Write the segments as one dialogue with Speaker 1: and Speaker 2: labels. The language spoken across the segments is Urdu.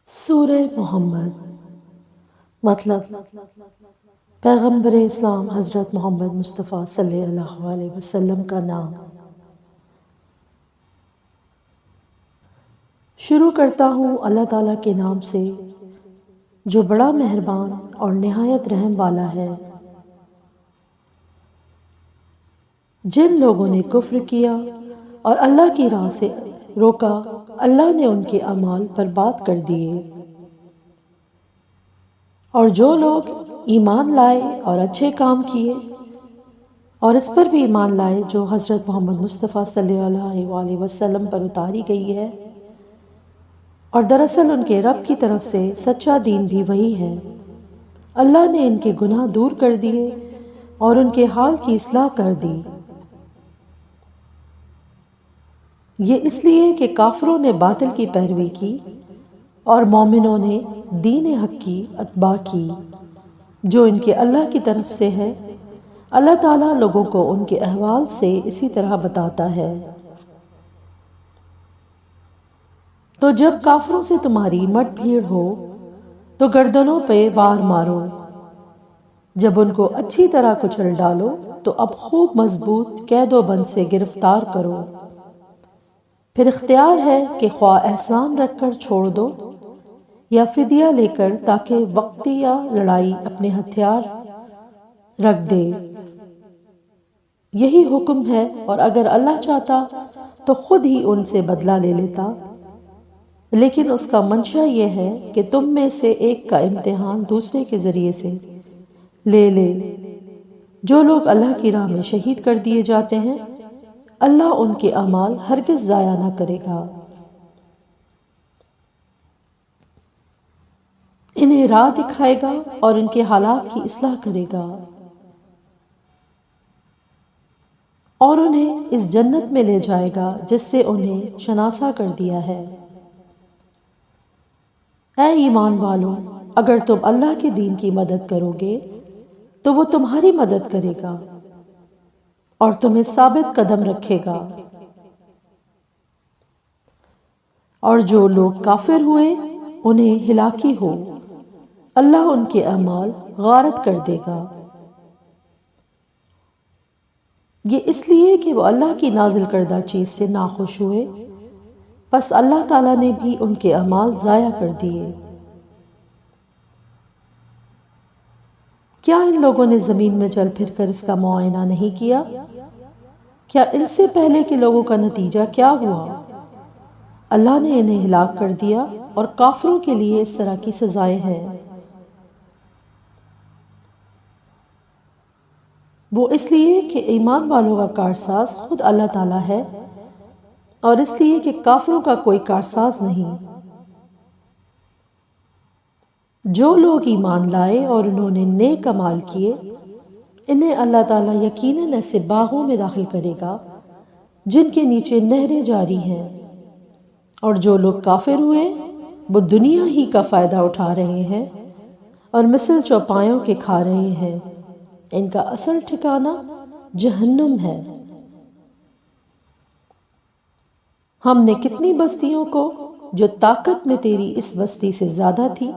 Speaker 1: سورہ محمد مطلب پیغمبر اسلام حضرت محمد مصطفیٰ صلی اللہ علیہ وسلم کا نام۔ شروع کرتا ہوں اللہ تعالیٰ کے نام سے جو بڑا مہربان اور نہایت رحم والا ہے۔ جن لوگوں نے کفر کیا اور اللہ کی راہ سے روکا، اللہ نے ان کے اعمال برباد کر دیے، اور جو لوگ ایمان لائے اور اچھے کام کیے اور اس پر بھی ایمان لائے جو حضرت محمد مصطفیٰ صلی اللہ علیہ وسلم پر اتاری گئی ہے، اور دراصل ان کے رب کی طرف سے سچا دین بھی وہی ہے، اللہ نے ان کے گناہ دور کر دیے اور ان کے حال کی اصلاح کر دی۔ یہ اس لیے کہ کافروں نے باطل کی پیروی کی اور مومنوں نے دین حق کی اتباع کی جو ان کے اللہ کی طرف سے ہے۔ اللہ تعالیٰ لوگوں کو ان کے احوال سے اسی طرح بتاتا ہے۔ تو جب کافروں سے تمہاری مٹ بھیڑ ہو تو گردنوں پہ وار مارو، جب ان کو اچھی طرح کچل ڈالو تو اب خوب مضبوط قید و بند سے گرفتار کرو۔ پھر اختیار ہے کہ خواہ احسان رکھ کر چھوڑ دو یا فدیہ لے کر، تاکہ وقتی یا لڑائی اپنے ہتھیار رکھ دے۔ یہی حکم ہے، اور اگر اللہ چاہتا تو خود ہی ان سے بدلہ لے لیتا، لیکن اس کا منشا یہ ہے کہ تم میں سے ایک کا امتحان دوسرے کے ذریعے سے لے۔ جو لوگ اللہ کی راہ میں شہید کر دیے جاتے ہیں، اللہ ان کے اعمال ہرگز ضائع نہ کرے گا، انہیں راہ دکھائے گا اور ان کے حالات کی اصلاح کرے گا، اور انہیں اس جنت میں لے جائے گا جس سے انہیں شناسا کر دیا ہے۔ اے ایمان والو، اگر تم اللہ کے دین کی مدد کرو گے تو وہ تمہاری مدد کرے گا اور تمہیں ثابت قدم رکھے گا، اور جو لوگ کافر ہوئے انہیں ہلاکی ہو، اللہ ان کے اعمال غارت کر دے گا۔ یہ اس لیے کہ وہ اللہ کی نازل کردہ چیز سے ناخوش ہوئے، پس اللہ تعالیٰ نے بھی ان کے اعمال ضائع کر دیے۔ کیا ان لوگوں نے زمین میں چل پھر کر اس کا معائنہ نہیں کیا؟ کیا ان سے پہلے کے لوگوں کا نتیجہ کیا ہوا؟ اللہ نے انہیں ہلاک کر دیا، اور کافروں کے لیے اس طرح کی سزائیں ہیں۔ وہ اس لیے کہ ایمان والوں کا کارساز خود اللہ تعالیٰ ہے، اور اس لیے کہ کافروں کا کوئی کارساز نہیں۔ جو لوگ ایمان لائے اور انہوں نے نیک اعمال کیے، انہیں اللہ تعالیٰ یقیناً ایسے باغوں میں داخل کرے گا جن کے نیچے نہریں جاری ہیں، اور جو لوگ کافر ہوئے وہ دنیا ہی کا فائدہ اٹھا رہے ہیں اور مثل چوپایوں کے کھا رہے ہیں، ان کا اصل ٹھکانہ جہنم ہے۔ ہم نے کتنی بستیوں کو جو طاقت میں تیری اس بستی سے زیادہ تھی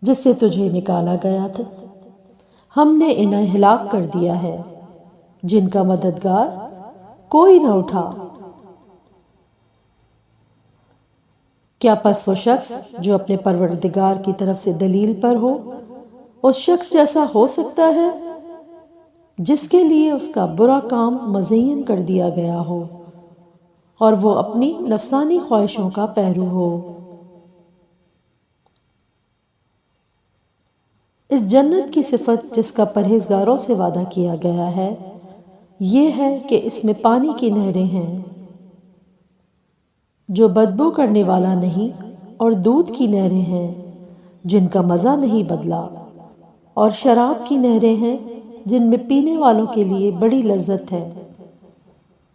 Speaker 1: جس سے تجھے نکالا گیا تھا، ہم نے انہیں ہلاک کر دیا ہے، جن کا مددگار کوئی نہ اٹھا۔ کیا پس وہ شخص جو اپنے پروردگار کی طرف سے دلیل پر ہو اس شخص جیسا ہو سکتا ہے جس کے لیے اس کا برا کام مزین کر دیا گیا ہو اور وہ اپنی نفسانی خواہشوں کا پیرو ہو؟ اس جنت کی صفت جس کا پرہیزگاروں سے وعدہ کیا گیا ہے یہ ہے کہ اس میں پانی کی نہریں ہیں جو بدبو کرنے والا نہیں، اور دودھ کی نہریں ہیں جن کا مزہ نہیں بدلا، اور شراب کی نہریں ہیں جن میں پینے والوں کے لیے بڑی لذت ہے،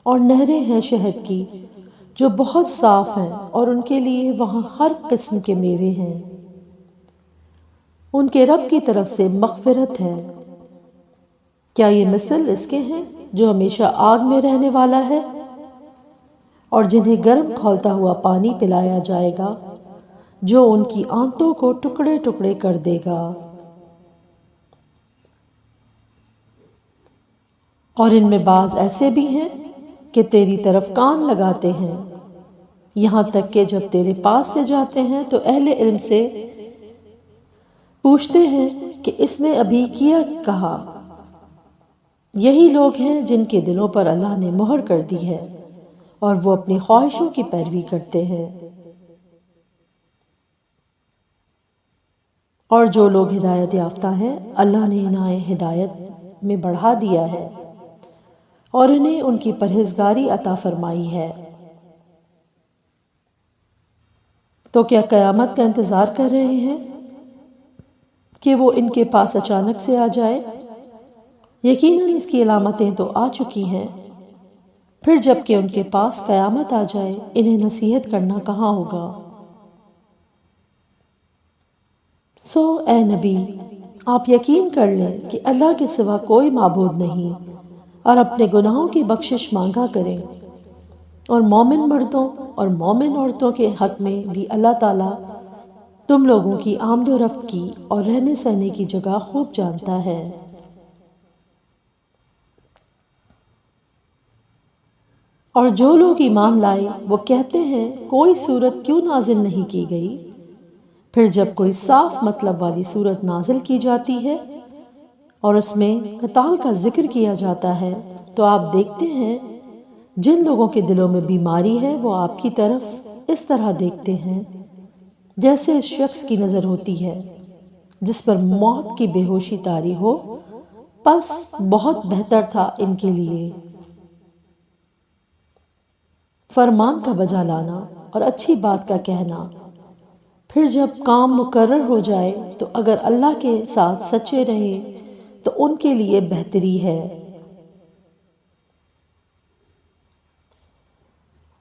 Speaker 1: اور نہریں ہیں شہد کی جو بہت صاف ہیں، اور ان کے لیے وہاں ہر قسم کے میوے ہیں۔ ان کے رب کی طرف سے مغفرت ہے۔ کیا یہ مثل اس کے ہیں جو ہمیشہ آگ میں رہنے والا ہے اور جنہیں گرم کھولتا ہوا پانی پلایا جائے گا جو ان کی آنتوں کو ٹکڑے ٹکڑے کر دے گا، اور ان میں بعض ایسے بھی ہیں کہ تیری طرف کان لگاتے ہیں، یہاں تک کہ جب تیرے پاس سے جاتے ہیں تو اہل علم سے پوچھتے ہیں کہ اس نے ابھی کیا کہا۔ یہی لوگ ہیں جن کے دلوں پر اللہ نے مہر کر دی ہے اور وہ اپنی خواہشوں کی پیروی کرتے ہیں۔ اور جو لوگ ہدایت یافتہ ہیں اللہ نے انہیں ہدایت میں بڑھا دیا ہے اور انہیں ان کی پرہیزگاری عطا فرمائی ہے۔ تو کیا قیامت کا انتظار کر رہے ہیں کہ وہ ان کے پاس اچانک سے آ جائے؟ یقیناً اس کی علامتیں تو آ چکی ہیں، پھر جب کہ ان کے پاس قیامت آ جائے انہیں نصیحت کرنا کہاں ہوگا۔ سو اے نبی، آپ یقین کر لیں کہ اللہ کے سوا کوئی معبود نہیں، اور اپنے گناہوں کی بخشش مانگا کریں، اور مومن مردوں اور مومن عورتوں کے حق میں بھی اللہ تعالیٰ تم لوگوں کی آمد و رفت کی اور رہنے سہنے کی جگہ خوب جانتا ہے۔ اور جو لوگ ایمان لائے وہ کہتے ہیں کوئی صورت کیوں نازل نہیں کی گئی؟ پھر جب کوئی صاف مطلب والی صورت نازل کی جاتی ہے اور اس میں قتال کا ذکر کیا جاتا ہے تو آپ دیکھتے ہیں جن لوگوں کے دلوں میں بیماری ہے وہ آپ کی طرف اس طرح دیکھتے ہیں جیسے اس شخص کی نظر ہوتی ہے جس پر موت کی بے ہوشی طاری ہو، پس بہت بہتر تھا ان کے لیے فرمان کا بجا لانا اور اچھی بات کا کہنا، پھر جب کام مقرر ہو جائے تو اگر اللہ کے ساتھ سچے رہیں تو ان کے لیے بہتری ہے۔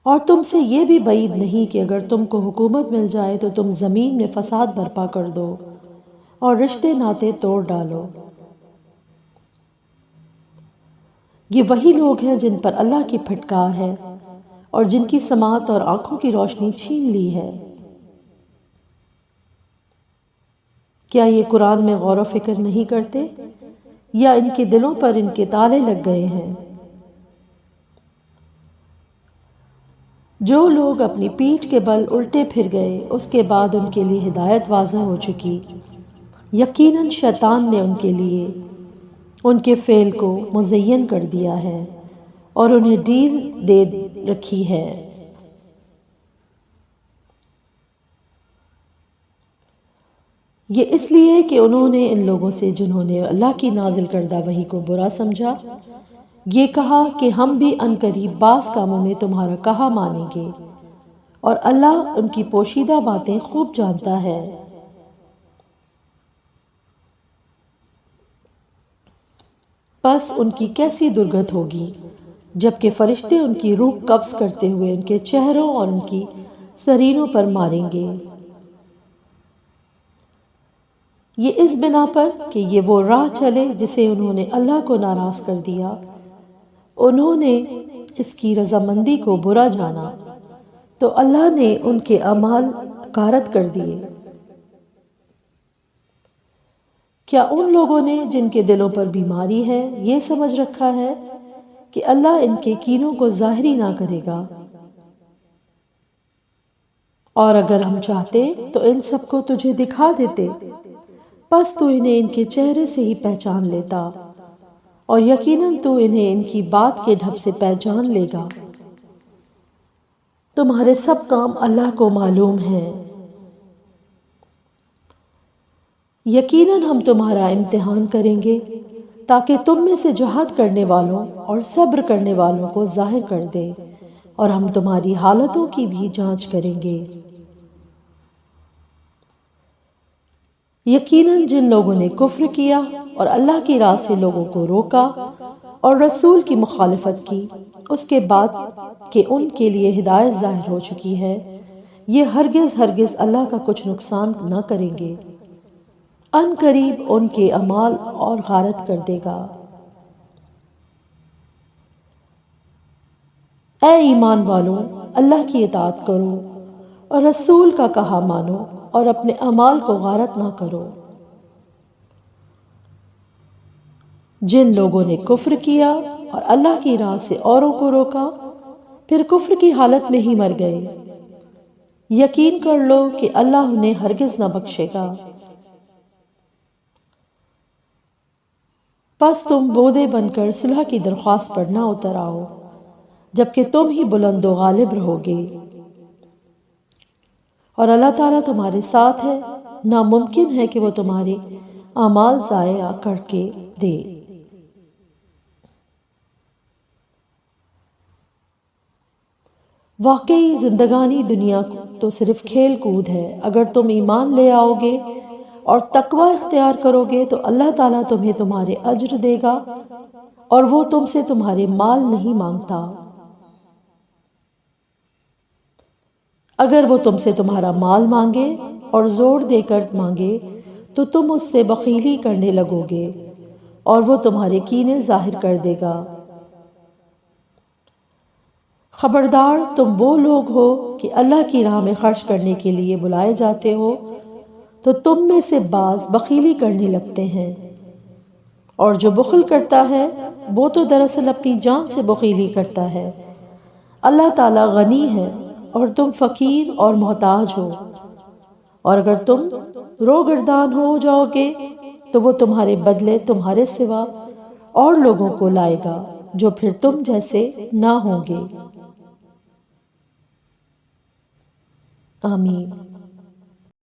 Speaker 1: اور تم سے یہ بھی بعید نہیں کہ اگر تم کو حکومت مل جائے تو تم زمین میں فساد برپا کر دو اور رشتے ناطے توڑ ڈالو۔ یہ وہی لوگ ہیں جن پر اللہ کی پھٹکار ہے اور جن کی سماعت اور آنکھوں کی روشنی چھین لی ہے۔ کیا یہ قرآن میں غور و فکر نہیں کرتے یا ان کے دلوں پر ان کے تالے لگ گئے ہیں؟ جو لوگ اپنی پیٹھ کے بل الٹے پھر گئے اس کے بعد ان کے لیے ہدایت واضح ہو چکی، یقیناً شیطان نے ان کے لیے ان کے فعل کو مزین کر دیا ہے اور انہیں ڈیل دے رکھی ہے۔ یہ اس لیے کہ انہوں نے ان لوگوں سے جنہوں نے اللہ کی نازل کردہ وحی کو برا سمجھا یہ کہا کہ ہم بھی عنقریب بعض کاموں میں تمہارا کہا مانیں گے، اور اللہ ان کی پوشیدہ باتیں خوب جانتا ہے۔ پس ان کی کیسی درگت ہوگی جبکہ فرشتے ان کی روح قبض کرتے ہوئے ان کے چہروں اور ان کی سرینوں پر ماریں گے، یہ اس بنا پر کہ یہ وہ راہ چلے جسے انہوں نے اللہ کو ناراض کر دیا، انہوں نے اس کی رضامندی کو برا جانا تو اللہ نے ان کے اعمال غارت کر دیے۔ کیا ان لوگوں نے جن کے دلوں پر بیماری ہے یہ سمجھ رکھا ہے کہ اللہ ان کے کینوں کو ظاہری نہ کرے گا؟ اور اگر ہم چاہتے تو ان سب کو تجھے دکھا دیتے، پس تو انہیں ان کے چہرے سے ہی پہچان لیتا، اور یقیناً تو انہیں ان کی بات کے ڈھب سے پہچان لے گا۔ تمہارے سب کام اللہ کو معلوم ہیں، یقیناً ہم تمہارا امتحان کریں گے تاکہ تم میں سے جہاد کرنے والوں اور صبر کرنے والوں کو ظاہر کر دیں، اور ہم تمہاری حالتوں کی بھی جانچ کریں گے۔ یقیناً جن لوگوں نے کفر کیا اور اللہ کی راہ سے لوگوں کو روکا اور رسول کی مخالفت کی اس کے بعد کہ ان کے لیے ہدایت ظاہر ہو چکی ہے، یہ ہرگز اللہ کا کچھ نقصان نہ کریں گے، ان قریب ان کے اعمال اور غارت کر دے گا۔ اے ایمان والوں، اللہ کی اطاعت کرو اور رسول کا کہا مانو اور اپنے اعمال کو غارت نہ کرو۔ جن لوگوں نے کفر کیا اور اللہ کی راہ سے اوروں کو روکا پھر کفر کی حالت میں ہی مر گئے، یقین کر لو کہ اللہ انہیں ہرگز نہ بخشے گا۔ پس تم بودے بن کر صلح کی درخواست پر نہ اتر آؤ جبکہ تم ہی بلند و غالب رہو گے، اور اللہ تعالیٰ تمہارے ساتھ ہے، ناممکن ہے کہ وہ تمہارے اعمال ضائع کر کے دے۔ واقعی زندگانی دنیا تو صرف کھیل کود ہے۔ اگر تم ایمان لے آؤ گے اور تقوی اختیار کرو گے تو اللہ تعالیٰ تمہیں تمہارے اجر دے گا اور وہ تم سے تمہارے مال نہیں مانگتا۔ اگر وہ تم سے تمہارا مال مانگے اور زور دے کر مانگے تو تم اس سے بخیلی کرنے لگو گے اور وہ تمہارے کینے ظاہر کر دے گا۔ خبردار، تم وہ لوگ ہو کہ اللہ کی راہ میں خرچ کرنے کے لیے بلائے جاتے ہو تو تم میں سے بعض بخیلی کرنے لگتے ہیں، اور جو بخل کرتا ہے وہ تو دراصل اپنی جان سے بخیلی کرتا ہے۔ اللہ تعالیٰ غنی ہے اور تم فقیر اور محتاج ہو، اور اگر تم روگردان ہو جاؤ گے تو وہ تمہارے بدلے تمہارے سوا اور لوگوں کو لائے گا جو پھر تم جیسے نہ ہوں گے۔ آمین۔